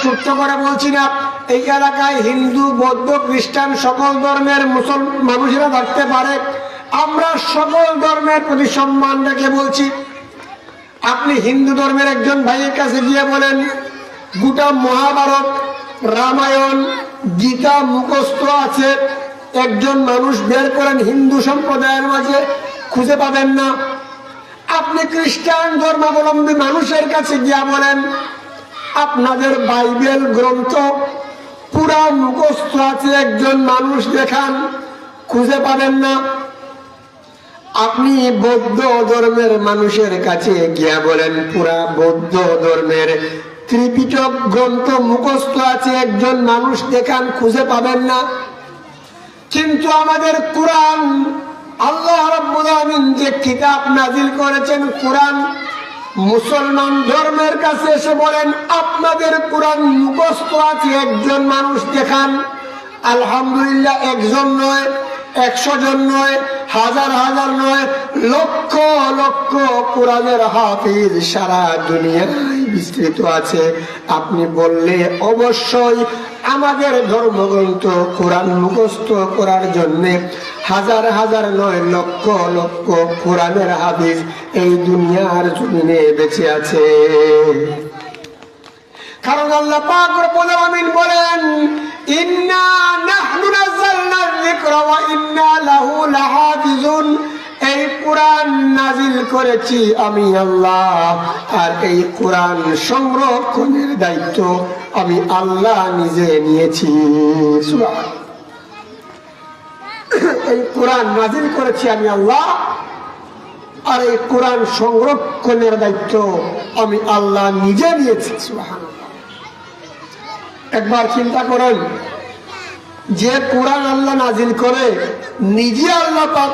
সূত্র করে বলছি না, এই এলাকায় হিন্দু, বৌদ্ধ, খ্রিস্টান সকল ধর্মের মানুষেরা থাকতে পারে। আমরা সকল ধর্মের প্রতি সম্মান রেখে বলছি, আপনি হিন্দু ধর্মের একজন ভাইয়ের কাছে গিয়ে বলেন গোটা মহাভারত, রামায়ণ, গীতা মুখস্থ আছে, একজন মানুষ বের করেন হিন্দু সম্প্রদায়ের মাঝে, খুঁজে পাবেন না। আপনি খ্রিস্টান ধর্মাবলম্বী মানুষের কাছে গিয়া বলেন আপনাদের বাইবেল গ্রন্থ পুরা মুখস্থ আছে, একজন মানুষ দেখান, খুঁজে পাবেন না। আপনি বৌদ্ধ ধর্মের মানুষের কাছে গিয়া বলেন পুরা বৌদ্ধ ধর্মের ত্রিপিটক গ্রন্থ মুখস্থ আছে, একজন মানুষ দেখান, খুঁজে পাবেন না। কিন্তু আমাদের কোরআন, আল্লাহ রাব্বুল আমিন যে কিতাব নাজিল করেছেন কোরআন, মুসলমান ধর্মের কাছে এসে বলেন আপনাদের কোরআন মুখস্থ আছে, একজন মানুষ দেখান। আলহামদুলিল্লাহ, একজন নয়, 100 জন নয়, হাজার হাজার নয়, লক্ষ লক্ষ কোরআনের হাফিজ সারা দুনিয়ায় বিস্তৃত আছে। আপনি বললে অবশ্যই আমাদের ধর্মগ্রন্থ কোরআন মুখস্থ করার জন্য হাজার হাজার নয়, লক্ষ লক্ষ কোরআনের হাফিজ এই দুনিয়ার জমিনে বেঁচে আছে। কারণ আল্লাহ পাক রব্বুল আমিন বলেন ইন্না নাহনু নাযালনা যিকরা ওয়া ইন্না লাহু লাহাফিজুন, এই কোরআন নাজিল করেছি আমি আল্লাহ, আর এই কোরআন সংরক্ষণের দায়িত্ব আমি আল্লাহ নিজে নিয়েছি। সুবহানাল্লাহ, এই কোরআন নাজিল করেছি আমি আল্লাহ, আর এই কোরআন সংরক্ষণের দায়িত্ব আমি আল্লাহ নিজে নিয়েছি। সুবহানাল্লাহ, একবার চিন্তা করেন, যে কোরআন আল্লাহ নাজিল করে নিজে আল্লাহ পাক